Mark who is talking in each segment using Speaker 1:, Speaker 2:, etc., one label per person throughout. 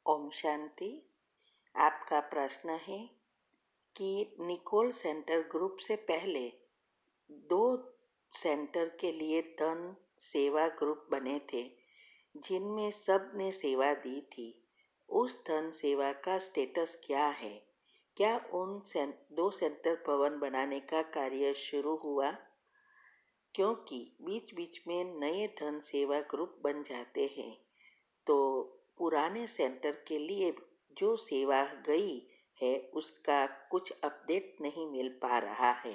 Speaker 1: ओम शांति। आपका प्रश्न है कि निकोल सेंटर ग्रुप से पहले 2 सेंटर के लिए धन सेवा ग्रुप बने थे, जिनमें सब ने सेवा दी थी। उस धन सेवा का स्टेटस क्या है? क्या उन 2 सेंटर भवन बनाने का कार्य शुरू हुआ? क्योंकि बीच-बीच में नए धन सेवा ग्रुप बन जाते हैं, तो पुराने सेंटर के लिए जो सेवा गई है उसका कुछ अपडेट नहीं मिल पा रहा है।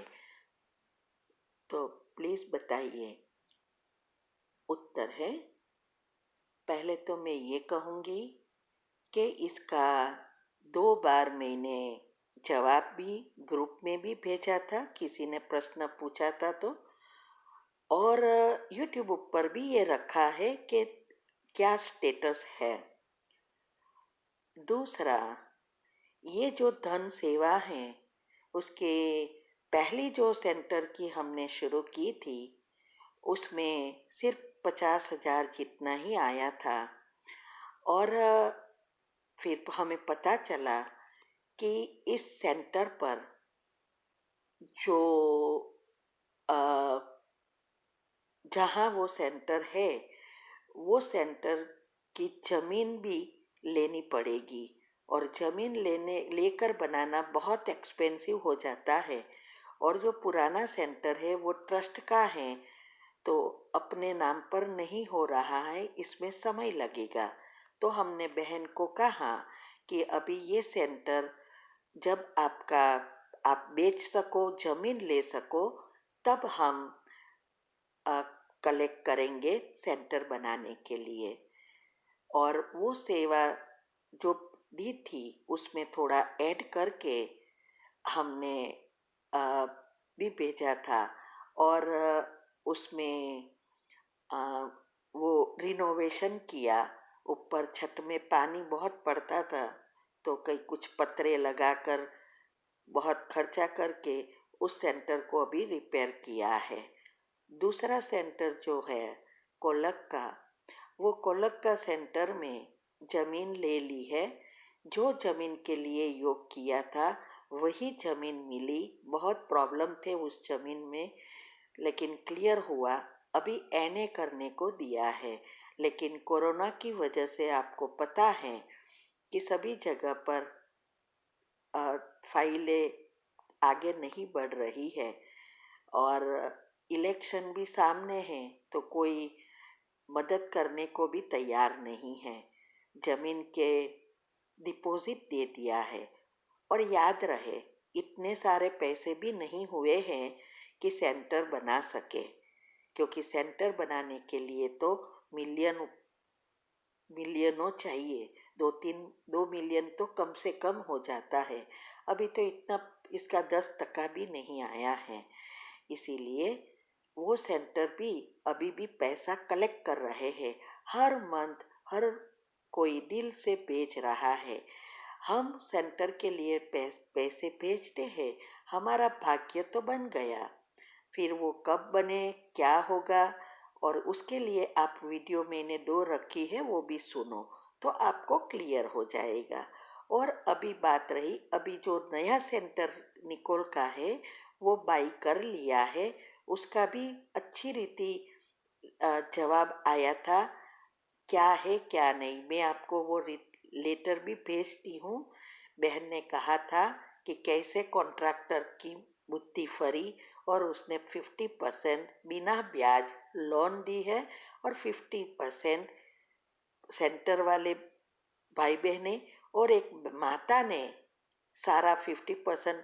Speaker 1: तो प्लीज़ बताइए। उत्तर है, पहले तो मैं ये कहूँगी कि इसका 2 बार मैंने जवाब भी ग्रुप में भी भेजा था, किसी ने प्रश्न पूछा था तो, और यूट्यूब पर भी ये रखा है कि क्या स्टेटस है। दूसरा, ये जो धन सेवा है उसके पहली जो सेंटर की हमने शुरू की थी उसमें सिर्फ 50,000 जितना ही आया था, और फिर हमें पता चला कि इस सेंटर पर जो जहाँ वो सेंटर है वो सेंटर की ज़मीन भी लेनी पड़ेगी, और ज़मीन लेकर बनाना बहुत एक्सपेंसिव हो जाता है। और जो पुराना सेंटर है वो ट्रस्ट का है, तो अपने नाम पर नहीं हो रहा है, इसमें समय लगेगा। तो हमने बहन को कहा कि अभी ये सेंटर जब आप बेच सको, ज़मीन ले सको, तब हम कलेक्ट करेंगे सेंटर बनाने के लिए। और वो सेवा जो दी थी उसमें थोड़ा ऐड करके हमने भी भेजा था, और उसमें वो रिनोवेशन किया। ऊपर छत में पानी बहुत पड़ता था, तो कई कुछ पत्रे लगाकर बहुत खर्चा करके उस सेंटर को अभी रिपेयर किया है। दूसरा सेंटर जो है कोलक का, वो कोलक का सेंटर में ज़मीन ले ली है। जो ज़मीन के लिए योग किया था वही ज़मीन मिली। बहुत प्रॉब्लम थे उस ज़मीन में, लेकिन क्लियर हुआ। अभी एनए करने को दिया है, लेकिन कोरोना की वजह से आपको पता है कि सभी जगह पर फाइलें आगे नहीं बढ़ रही है, और इलेक्शन भी सामने है, तो कोई मदद करने को भी तैयार नहीं है। ज़मीन के डिपॉजिट दे दिया है। और याद रहे, इतने सारे पैसे भी नहीं हुए हैं कि सेंटर बना सके, क्योंकि सेंटर बनाने के लिए तो मिलियनों चाहिए। 2 मिलियन तो कम से कम हो जाता है। अभी तो इतना इसका 10% भी नहीं आया है। इसीलिए वो सेंटर भी अभी भी पैसा कलेक्ट कर रहे हैं। हर मंथ हर कोई दिल से भेज रहा है। हम सेंटर के लिए पैसे भेजते हैं, हमारा भाग्य तो बन गया। फिर वो कब बने, क्या होगा, और उसके लिए आप वीडियो मैंने 2 रखी है, वो भी सुनो तो आपको क्लियर हो जाएगा। और अभी बात रही, अभी जो नया सेंटर निकोल का है वो बाई कर लिया है, उसका भी अच्छी रीति जवाब आया था। क्या है क्या नहीं, मैं आपको वो लेटर भी भेजती हूँ। बहन ने कहा था कि कैसे कॉन्ट्रैक्टर की बुद्धि फरी, और उसने 50% बिना ब्याज लोन दी है, और 50% सेंटर वाले भाई बहने और एक माता ने सारा 50%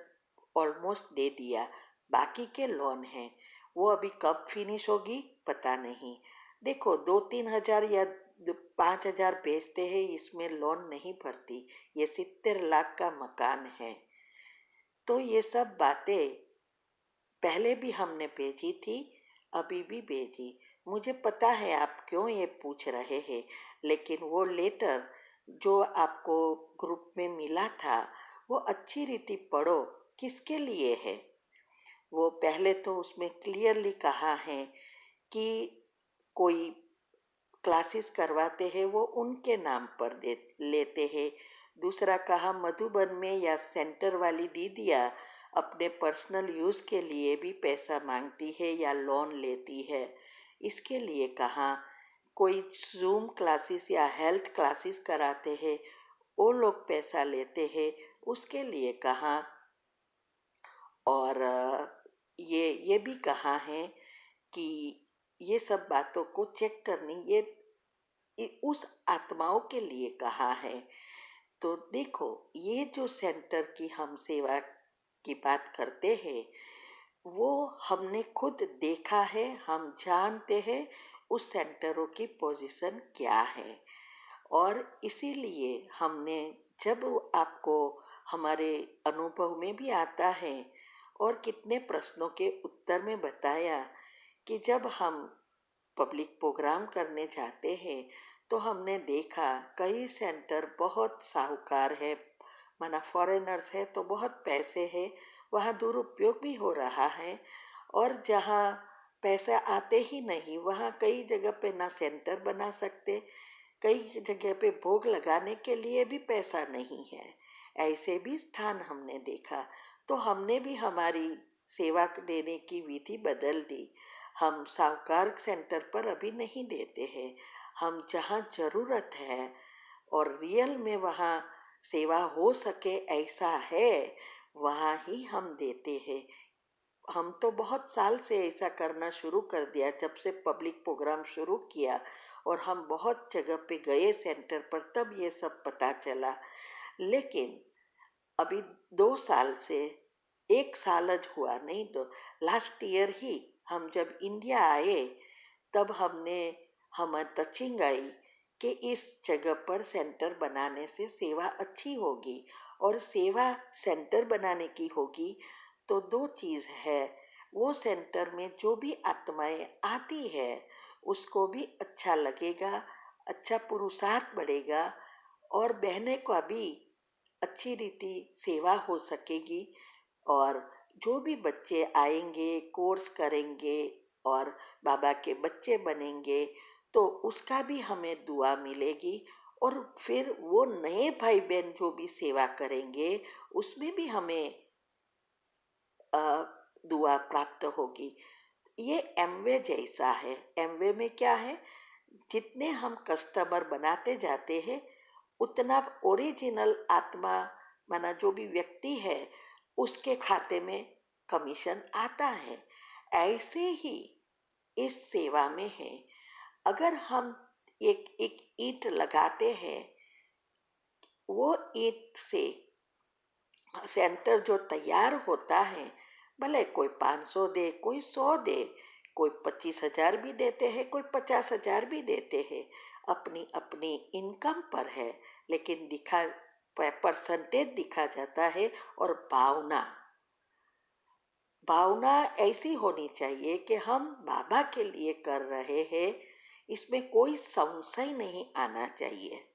Speaker 1: ऑलमोस्ट दे दिया। बाकी के लोन हैं, वो अभी कब फिनिश होगी पता नहीं। देखो, 2-3 हज़ार या 5 हज़ार बेचते हैं, इसमें लोन नहीं भरती। ये 70 लाख का मकान है। तो ये सब बातें पहले भी हमने भेजी थी, अभी भी भेजी। मुझे पता है आप क्यों ये पूछ रहे हैं, लेकिन वो लेटर जो आपको ग्रुप में मिला था वो अच्छी रीति पढ़ो, किसके लिए है। वो पहले तो उसमें क्लियरली कहा है कि कोई क्लासेस करवाते हैं वो उनके नाम पर दे लेते हैं। दूसरा कहा मधुबन में या सेंटर वाली दीदियाँ अपने पर्सनल यूज़ के लिए भी पैसा मांगती है या लोन लेती है। इसके लिए कहा कोई जूम क्लासेस या हेल्थ क्लासेस कराते हैं, वो लोग पैसा लेते हैं, उसके लिए कहा। और ये भी कहा है कि ये सब बातों को चेक करनी, ये उस आत्माओं के लिए कहा है। तो देखो, ये जो सेंटर की हम सेवा की बात करते हैं वो हमने खुद देखा है, हम जानते हैं उस सेंटरों की पोजीशन क्या है। और इसीलिए हमने, जब आपको हमारे अनुभव में भी आता है और कितने प्रश्नों के उत्तर में बताया कि जब हम पब्लिक प्रोग्राम करने जाते हैं तो हमने देखा कई सेंटर बहुत साहूकार है, माना फॉरेनर्स है तो बहुत पैसे है, वहाँ दुरुपयोग भी हो रहा है। और जहाँ पैसा आते ही नहीं वहाँ कई जगह पे ना सेंटर बना सकते, कई जगह पे भोग लगाने के लिए भी पैसा नहीं है, ऐसे भी स्थान हमने देखा। तो हमने भी हमारी सेवा देने की विधि बदल दी। हम साहूकार सेंटर पर अभी नहीं देते हैं, हम जहाँ ज़रूरत है और रियल में वहाँ सेवा हो सके ऐसा है वहाँ ही हम देते हैं। हम तो बहुत साल से ऐसा करना शुरू कर दिया जब से पब्लिक प्रोग्राम शुरू किया, और हम बहुत जगह पे गए सेंटर पर, तब ये सब पता चला। लेकिन अभी 2 साल से, 1 साल हुआ नहीं, दो लास्ट ईयर ही हम जब इंडिया आए तब हमने हमें टचिंग आई कि इस जगह पर सेंटर बनाने से सेवा अच्छी होगी। और सेवा सेंटर बनाने की होगी तो दो चीज़ है, वो सेंटर में जो भी आत्माएं आती है उसको भी अच्छा लगेगा, अच्छा पुरुषार्थ बढ़ेगा, और बहने का भी अच्छी रीति सेवा हो सकेगी। और जो भी बच्चे आएंगे कोर्स करेंगे और बाबा के बच्चे बनेंगे तो उसका भी हमें दुआ मिलेगी। और फिर वो नए भाई बहन जो भी सेवा करेंगे उसमें भी हमें दुआ प्राप्त होगी। ये एमवे जैसा है। एमवे में क्या है, जितने हम कस्टमर बनाते जाते हैं उतना ओरिजिनल आत्मा, माना जो भी व्यक्ति है, उसके खाते में कमीशन आता है। ऐसे ही इस सेवा में है। अगर हम एक एक ईंट लगाते हैं, वो ईंट से सेंटर जो तैयार होता है, भले कोई 500 दे, कोई 100 दे, कोई 25,000 भी देते हैं, कोई 50,000 भी देते हैं, अपनी अपनी इनकम पर है। लेकिन दिखा परसेंटेज दिखा जाता है। और भावना, भावना ऐसी होनी चाहिए कि हम बाबा के लिए कर रहे हैं, इसमें कोई संशय नहीं आना चाहिए।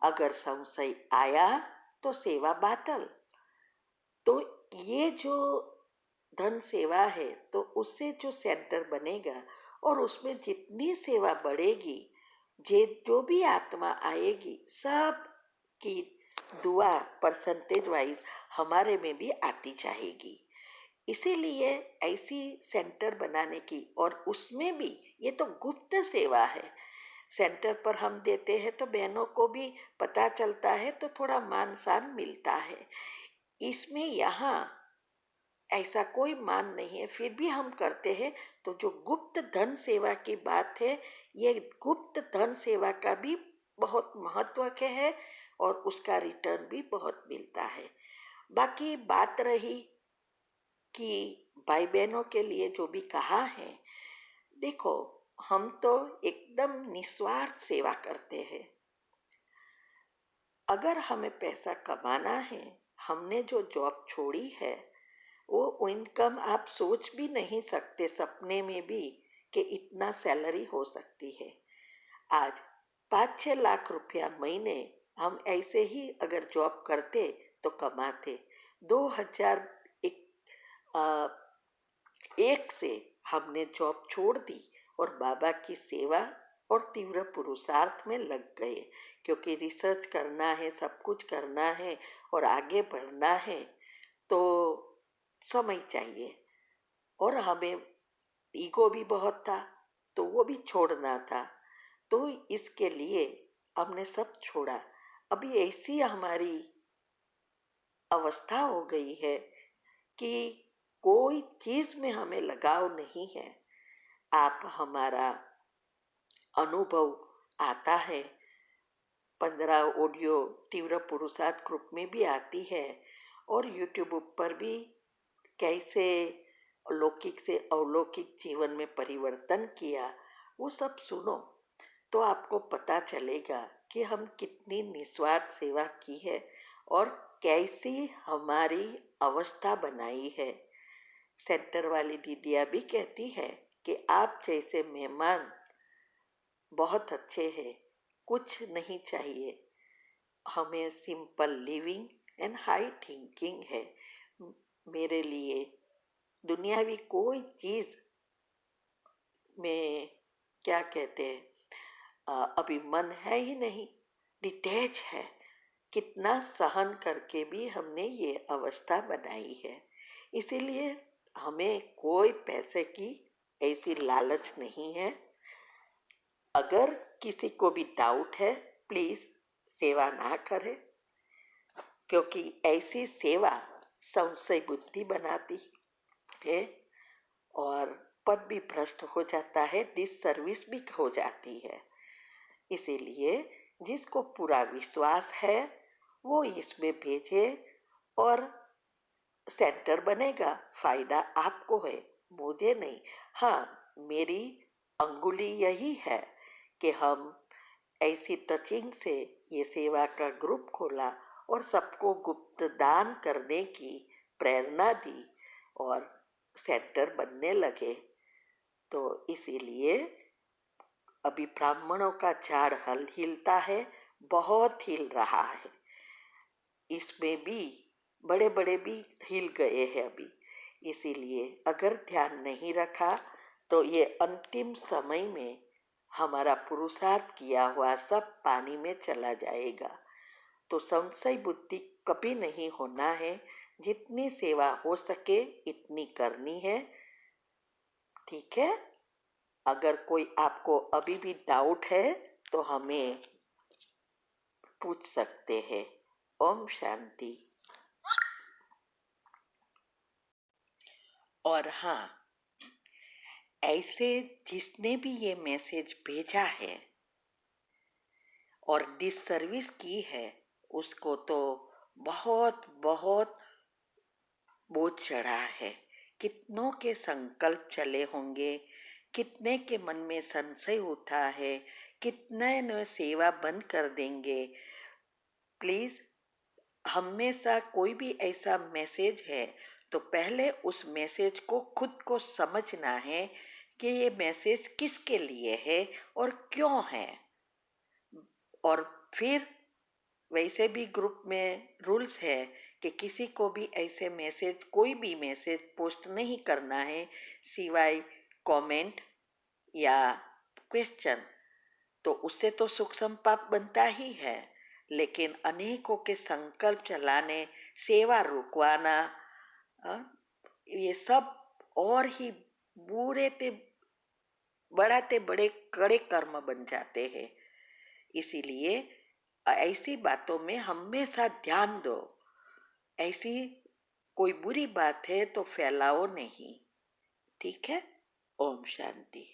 Speaker 1: अगर संशय आया तो सेवा बातल। तो ये जो धन सेवा है तो उससे जो सेंटर बनेगा और उसमें जितनी सेवा बढ़ेगी, जे जो भी आत्मा आएगी सब की दुआ परसेंटेज वाइज हमारे में भी आती जाएगी। इसीलिए ऐसी सेंटर बनाने की, और उसमें भी ये तो गुप्त सेवा है। सेंटर पर हम देते हैं तो बहनों को भी पता चलता है तो थोड़ा मान सम्मान मिलता है। इसमें यहाँ ऐसा कोई मान नहीं है, फिर भी हम करते हैं। तो जो गुप्त धन सेवा की बात है, ये गुप्त धन सेवा का भी बहुत महत्व के है और उसका रिटर्न भी बहुत मिलता है। बाकी बात रही कि भाई बहनों के लिए जो भी कहा है, देखो हम तो एकदम निस्वार्थ सेवा करते हैं। अगर हमें पैसा कमाना है, हमने जो जॉब छोड़ी है वो इनकम आप सोच भी नहीं सकते सपने में भी कि इतना सैलरी हो सकती है। आज 5-6 लाख रुपया महीने हम ऐसे ही अगर जॉब करते तो कमाते। 2001 से हमने जॉब छोड़ दी और बाबा की सेवा और तीव्र पुरुषार्थ में लग गए, क्योंकि रिसर्च करना है, सब कुछ करना है और आगे बढ़ना है तो समय चाहिए। और हमें ईगो भी बहुत था तो वो भी छोड़ना था, तो इसके लिए हमने सब छोड़ा। अभी ऐसी हमारी अवस्था हो गई है कि कोई चीज में हमें लगाव नहीं है। आप हमारा अनुभव आता है, 15 ऑडियो तीव्र पुरुषार्थ ग्रुप में भी आती है और यूट्यूब पर भी कैसे लौकिक से अलौकिक जीवन में परिवर्तन किया, वो सब सुनो तो आपको पता चलेगा कि हम कितनी निस्वार्थ सेवा की है और कैसी हमारी अवस्था बनाई है। सेंटर वाली दीदिया भी कहती है कि आप जैसे मेहमान बहुत अच्छे हैं, कुछ नहीं चाहिए, हमें simple living and high thinking है। मेरे लिए दुनियावी कोई चीज़ में क्या कहते हैं, अभी मन है ही नहीं, डिटैच है। कितना सहन करके भी हमने ये अवस्था बनाई है। इसीलिए हमें कोई पैसे की ऐसी लालच नहीं है। अगर किसी को भी डाउट है प्लीज़ सेवा ना करें, क्योंकि ऐसी सेवा संशय बुद्धि बनाती है और पद भी भ्रष्ट हो जाता है, डिससर्विस भी हो जाती है। इसीलिए जिसको पूरा विश्वास है वो इसमें भेजे और सेंटर बनेगा, फायदा आपको है, मुझे नहीं। हाँ, मेरी अंगुली यही है कि हम ऐसी टचिंग से ये सेवा का ग्रुप खोला और सबको गुप्त दान करने की प्रेरणा दी और सेंटर बनने लगे। तो इसीलिए अभी ब्राह्मणों का झाड़ हल हिलता है, बहुत हिल रहा है। इसमें भी बड़े बड़े भी हिल गए हैं अभी। इसीलिए अगर ध्यान नहीं रखा तो ये अंतिम समय में हमारा पुरुषार्थ किया हुआ सब पानी में चला जाएगा। तो संशय बुद्धि कभी नहीं होना है, जितनी सेवा हो सके इतनी करनी है। ठीक है, अगर कोई आपको अभी भी डाउट है तो हमें पूछ सकते हैं। ओम शांति। और हाँ, ऐसे जिसने भी ये मैसेज भेजा है और डिससर्विस की है उसको तो बहुत बहुत बोझ चढ़ा है। कितनों के संकल्प चले होंगे, कितने के मन में संशय उठा है, कितने ने सेवा बंद कर देंगे। प्लीज़, हमेशा कोई भी ऐसा मैसेज है तो पहले उस मैसेज को खुद को समझना है कि ये मैसेज किसके लिए है और क्यों है। और फिर वैसे भी ग्रुप में रूल्स है कि किसी को भी ऐसे मैसेज, कोई भी मैसेज पोस्ट नहीं करना है सिवाय कमेंट या क्वेश्चन। तो उससे तो सुख संपाप बनता ही है, लेकिन अनेकों के संकल्प चलाने, सेवा रुकवाना, ये सब और ही बुरे ते बढ़ाते बड़े कड़े कर्म बन जाते हैं। इसीलिए ऐसी बातों में हमेशा ध्यान दो। ऐसी कोई बुरी बात है तो फैलाओ नहीं। ठीक है। ओम शांति।